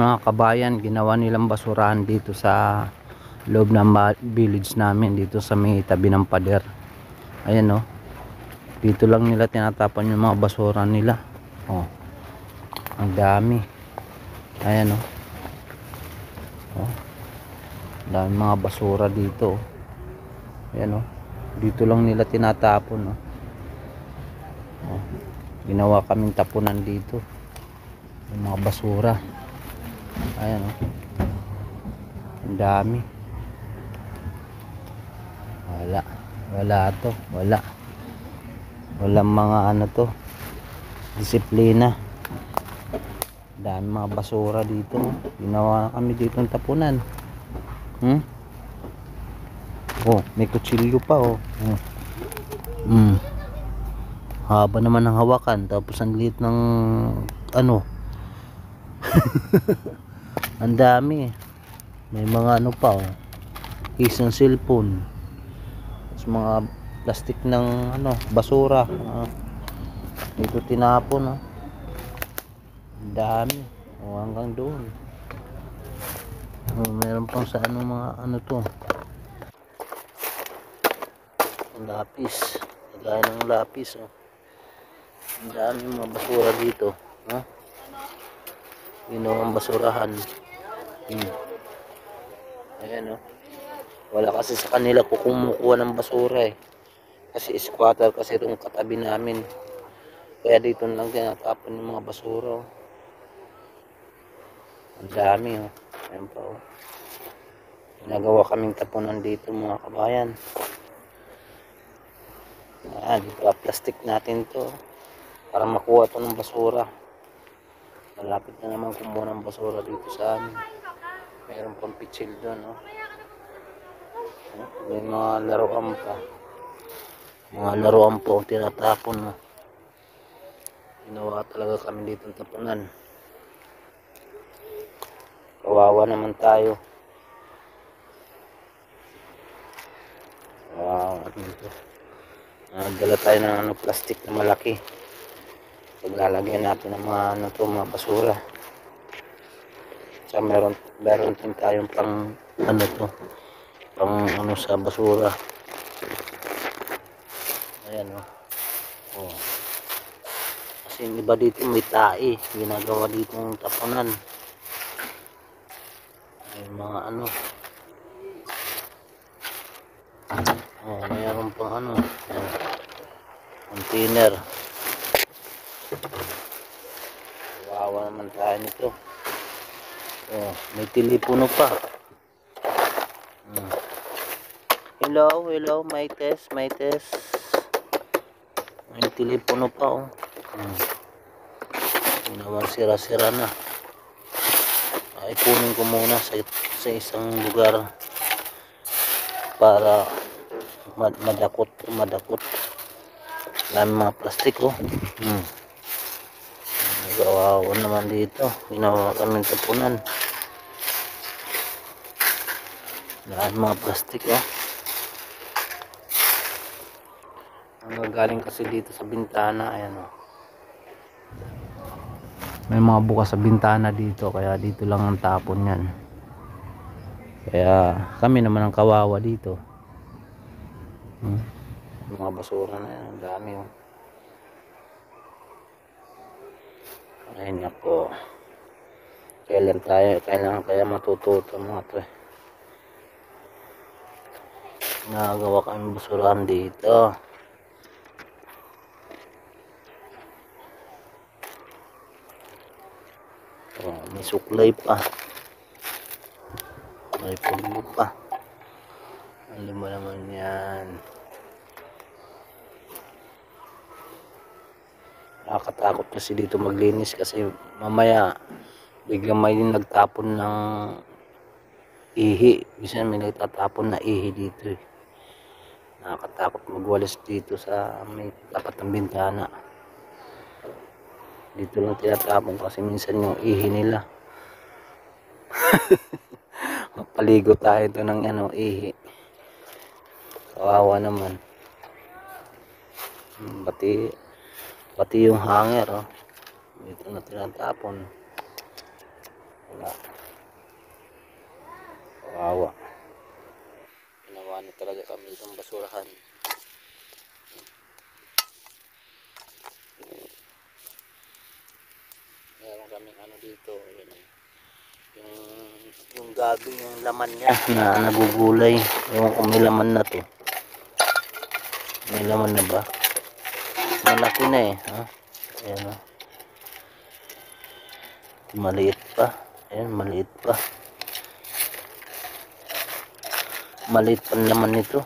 Mga kabayan, ginawa nilang basurahan dito sa loob ng village namin, dito sa may tabi ng pader. Ayan oh, dito lang nila tinatapon yung mga basura nila. Oh, ang dami. Ayan oh, oh, dami mga basura dito. Ayan oh, dito lang nila tinatapon oh. Oh, ginawa kaming tapunan dito yung mga basura. Ayan oh, ang dami. Walang mga ano to, disiplina. Dami mga basura dito. Ginawa na kami dito ng tapunan. Oh, may kutsilyo pa oh. Haba naman ng hawakan, tapos ang liit ng ano. Ang dami. May mga ano pa oh, isang cellphone, tapos mga plastic ng ano, basura dito tinapon oh. Ang dami oh, hanggang doon oh, meron pang sa ano, mga ano to, lapis, gaya ng lapis oh. Ang dami mga basura dito oh. Ginawang basurahan. Ayan oh, wala kasi sa kanila kumukuha ng basura eh, kasi squatter kasi itong katabi namin, kaya dito lang tinatapon yung mga basura oh. Ang dami oh. Ayan pa oh, ginagawa kaming tapunan dito mga kabayan. Dito plastic natin to para makuha to ng basura. Malapit na naman kumuha ng basura dito sa amin. Mayroon pang pitsil doon oh. May mga laruan pa. Mga laruan po tinatapon oh. Ginawa talaga kami dito ng tapunan. Kawawa naman tayo. Wow, dito. Nagdala tayo ng ano, plastic na malaki. Paglalagyan natin ng mga ano to, mga basura. So meron din tayong pang ano to, pang ano sa basura. Ayan oh. Oh. Kasi yung iba dito may tae, ginagawa dito ng tapunan. May mga ano. Oh, mayroon pang ano, container. Kawawa naman tayo nito. Oh, may telepono pa. Hello, may test. May telepono pa oh. Ginawang sira-sira na. Ipunin ko muna sa isang lugar para madakot. Dami mga plastik oh. Kawawa naman dito. Ginawa kami tapunan. Dami mga plastik oh. Ang galing kasi dito sa bintana. Ayan oh, may mga bukas sa bintana dito, kaya dito lang ang tapon yan. Kaya kami naman ang kawawa dito. Mga basura na yan, ang dami oh. Ay nako, kailangan kaya matututo mga to eh. Nagawa kami basurahan dito. Oh, may suklay pa. May pulbo pa. Alam mo naman yan. Nakakatakot kasi dito maglinis kasi mamaya biglang may nagtapon ng ihi. Minsan may nagtatapon na ihi dito eh. Nakakatakot magwalis dito sa may tapat ng bintana. Dito lang tinatapon kasi minsan yung ihi nila. Mapaligo tayo ito ng ano, ihi. Kawawa naman. Pati yung hanger oh. Dito na tinatapon. Wala. Kawawa. Ginawa na talaga kami itong basurahan. Meron kaming ano dito, yun, yung gabi, yung laman niya na nagugulay. Ewan kung may laman na to. May laman na ba? Malaki na eh. Ha? Ayan o. Maliit pa. Ayan, maliit pa. Maliit pa naman nito.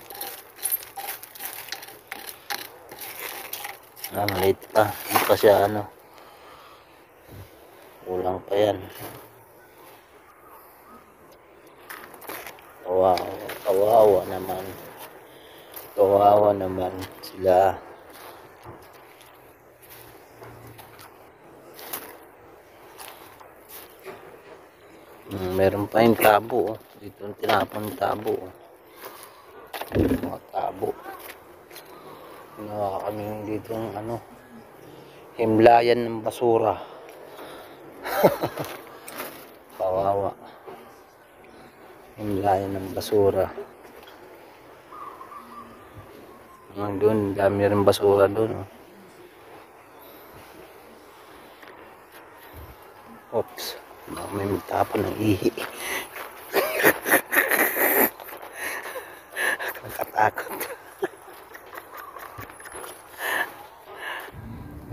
Maliit pa. Hindi pa siya ano. Kulang pa yan. Kawawa naman. Kawawa naman sila. Meron pa yung tabo. Dito yung tinapon tabo. Mga tabo. Ginawa kami dito ng ano, himlayan ng basura. Kawawa. Himlayan ng basura. Doon, dami rin basura doon. Oops. May magtapon ng ihi. Kakatakot.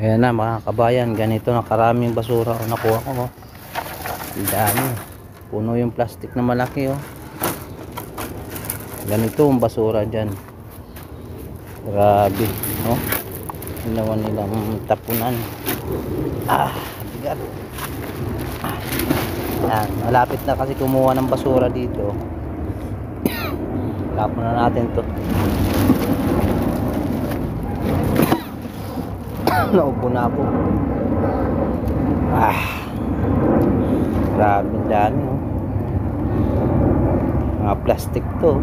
Ayan na mga kabayan, ganito na karaming basura o nakuha ko. Oh. Ang dami. Puno yung plastic na malaki. Oh. Ganito ang basura dyan. Grabe. No? Ginawa nilang tapunan. Bigat. Ayan, malapit na kasi kumuha ng basura dito. Tapon na natin to. Naupo na po. Grabe dami. Oh. Mga plastic to.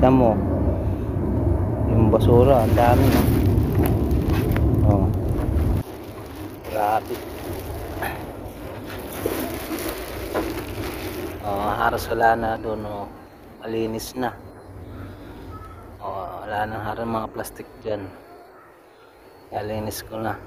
Tignan mo. Yung basura, ang dami. Oh. Grabe. Haros wala na doon. Oh. Malinis na. Wala na haros mga plastic dyan. Nalinis ko na.